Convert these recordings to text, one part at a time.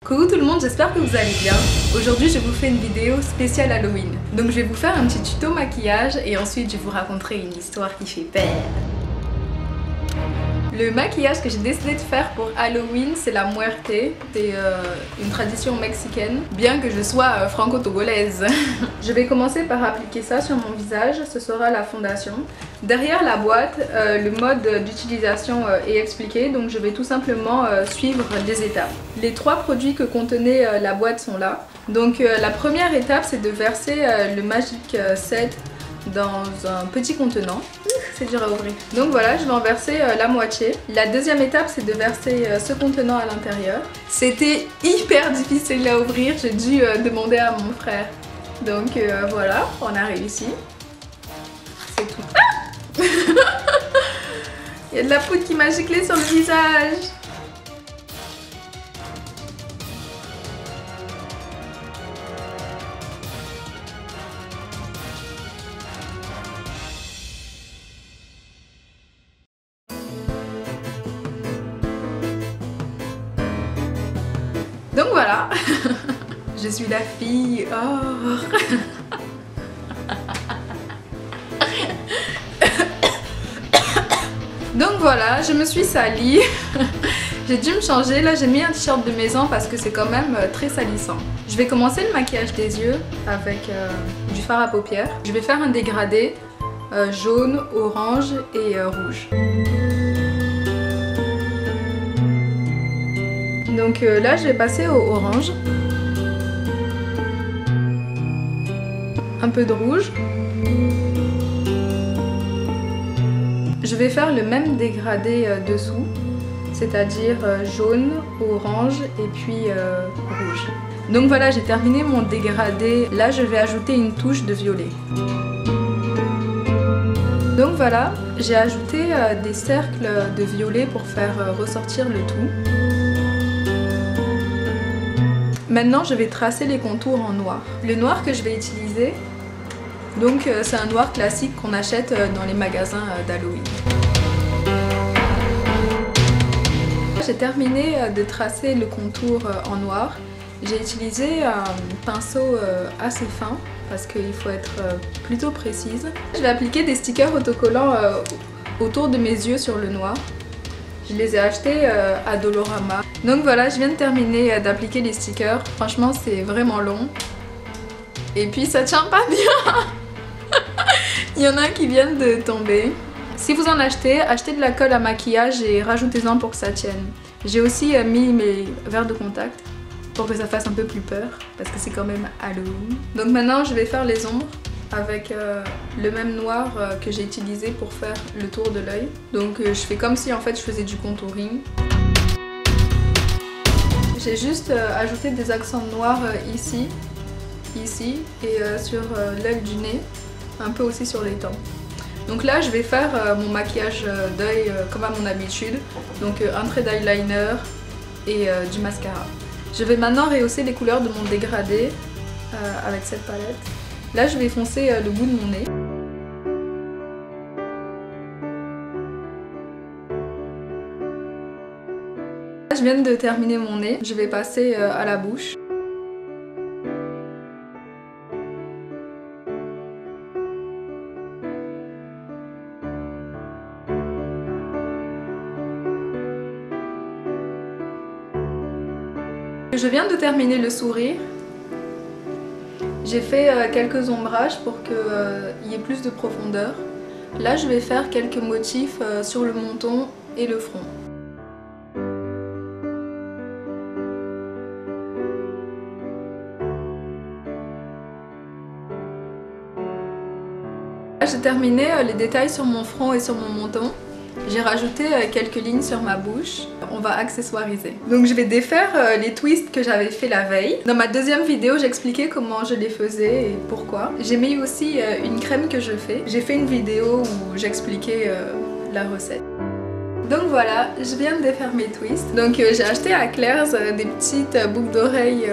Coucou tout le monde, j'espère que vous allez bien. Aujourd'hui je vous fais une vidéo spéciale Halloween. Donc je vais vous faire un petit tuto maquillage et ensuite je vous raconterai une histoire qui fait peur. Le maquillage que j'ai décidé de faire pour Halloween, c'est la muerte. C'est une tradition mexicaine, bien que je sois franco-togolaise. Je vais commencer par appliquer ça sur mon visage, ce sera la fondation. Derrière la boîte, le mode d'utilisation est expliqué, donc je vais tout simplement suivre des étapes. Les trois produits que contenait la boîte sont là. Donc la première étape, c'est de verser le Magic Set dans un petit contenant. C'est dur à ouvrir. Donc voilà, je vais en verser la moitié. La deuxième étape, c'est de verser ce contenant à l'intérieur. C'était hyper difficile à ouvrir, j'ai dû demander à mon frère. Donc voilà, on a réussi. C'est tout. Ah il y a de la poudre qui m'a giclé sur le visage. Donc voilà, je suis la fille or. Donc voilà, je me suis salie. J'ai dû me changer, là j'ai mis un t-shirt de maison parce que c'est quand même très salissant. Je vais commencer le maquillage des yeux avec du fard à paupières. Je vais faire un dégradé jaune, orange et rouge. Donc là je vais passer au orange, un peu de rouge. Je vais faire le même dégradé dessous, c'est-à-dire jaune, orange et puis rouge. Donc voilà, j'ai terminé mon dégradé. Là je vais ajouter une touche de violet. Donc voilà, j'ai ajouté des cercles de violet pour faire ressortir le tout. Maintenant, je vais tracer les contours en noir. Le noir que je vais utiliser, donc c'est un noir classique qu'on achète dans les magasins d'Halloween. J'ai terminé de tracer le contour en noir. J'ai utilisé un pinceau assez fin parce qu'il faut être plutôt précise. Je vais appliquer des stickers autocollants autour de mes yeux sur le noir. Je les ai achetés à Dolorama. Donc voilà, je viens de terminer d'appliquer les stickers. Franchement, c'est vraiment long. Et puis ça tient pas bien. Il y en a qui viennent de tomber. Si vous en achetez, achetez de la colle à maquillage et rajoutez-en pour que ça tienne. J'ai aussi mis mes verres de contact pour que ça fasse un peu plus peur parce que c'est quand même Halloween. Donc maintenant, je vais faire les ombres avec le même noir que j'ai utilisé pour faire le tour de l'œil. Donc je fais comme si en fait je faisais du contouring. J'ai juste ajouté des accents noirs ici et sur l'œil du nez, un peu aussi sur les tempes. Donc là je vais faire mon maquillage d'œil comme à mon habitude, donc un trait d'eyeliner et du mascara. Je vais maintenant rehausser les couleurs de mon dégradé avec cette palette. Là je vais foncer le bout de mon nez. Je viens de terminer mon nez, je vais passer à la bouche. Je viens de terminer le sourire. J'ai fait quelques ombrages pour qu'il y ait plus de profondeur. Là je vais faire quelques motifs sur le menton et le front. J'ai terminé les détails sur mon front et sur mon menton. J'ai rajouté quelques lignes sur ma bouche. On va accessoiriser. Donc je vais défaire les twists que j'avais fait la veille. Dans ma deuxième vidéo, j'expliquais comment je les faisais et pourquoi. J'ai mis aussi une crème que je fais. J'ai fait une vidéo où j'expliquais la recette. Donc voilà, je viens de défaire mes twists. Donc j'ai acheté à Claire's des petites boucles d'oreilles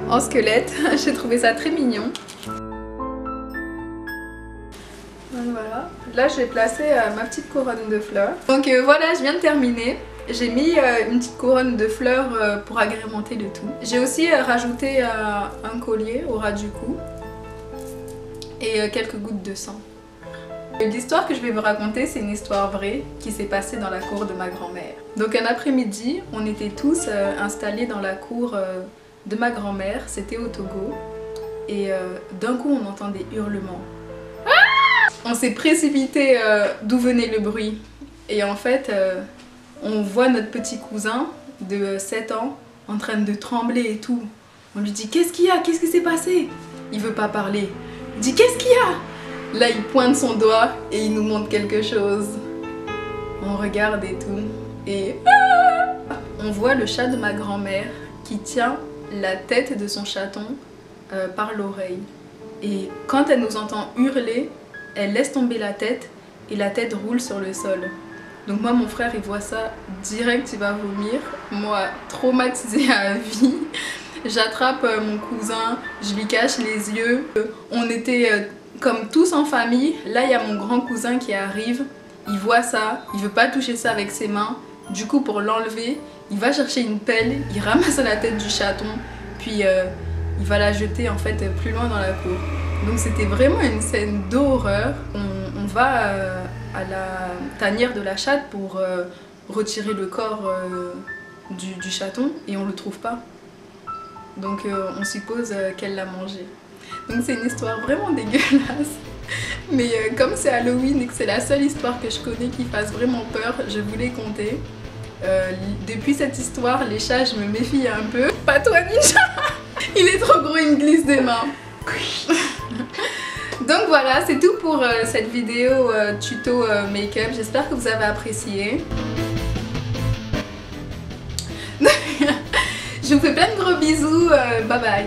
en squelette. J'ai trouvé ça très mignon. Donc voilà, là je vais placer ma petite couronne de fleurs. Donc voilà, je viens de terminer. J'ai mis une petite couronne de fleurs pour agrémenter le tout. J'ai aussi rajouté un collier au ras du cou et quelques gouttes de sang. L'histoire que je vais vous raconter, c'est une histoire vraie qui s'est passée dans la cour de ma grand-mère. Donc un après-midi, on était tous installés dans la cour de ma grand-mère, c'était au Togo, et d'un coup on entend des hurlements. On s'est précipité d'où venait le bruit, et en fait on voit notre petit cousin de 7 ans en train de trembler et tout. On lui dit: qu'est-ce qu'il y a? Qu'est-ce qui s'est passé? Il veut pas parler. Il dit: qu'est-ce qu'il y a? Là il pointe son doigt et il nous montre quelque chose. On regarde et tout. Et on voit le chat de ma grand-mère qui tient la tête de son chaton par l'oreille. Et quand elle nous entend hurler, elle laisse tomber la tête et la tête roule sur le sol. Donc moi, mon frère, il voit ça, direct il va vomir. Moi, traumatisée à vie, j'attrape mon cousin, je lui cache les yeux. On était comme tous en famille. Là, il y a mon grand cousin qui arrive, il voit ça, il veut pas toucher ça avec ses mains. Du coup, pour l'enlever, il va chercher une pelle, il ramasse la tête du chaton, puis il va la jeter en fait plus loin dans la cour. Donc c'était vraiment une scène d'horreur. On va à la tanière de la chatte pour retirer le corps du chaton et on le trouve pas. Donc on suppose qu'elle l'a mangé. Donc c'est une histoire vraiment dégueulasse. Mais comme c'est Halloween et que c'est la seule histoire que je connais qui fasse vraiment peur, je voulais compter. Depuis cette histoire, les chats, je me méfie un peu. Pas toi, Ninja. Il est trop gros, il me glisse des mains. Donc voilà, c'est tout pour cette vidéo tuto make-up. J'espère que vous avez apprécié. Je vous fais plein de gros bisous. Bye bye.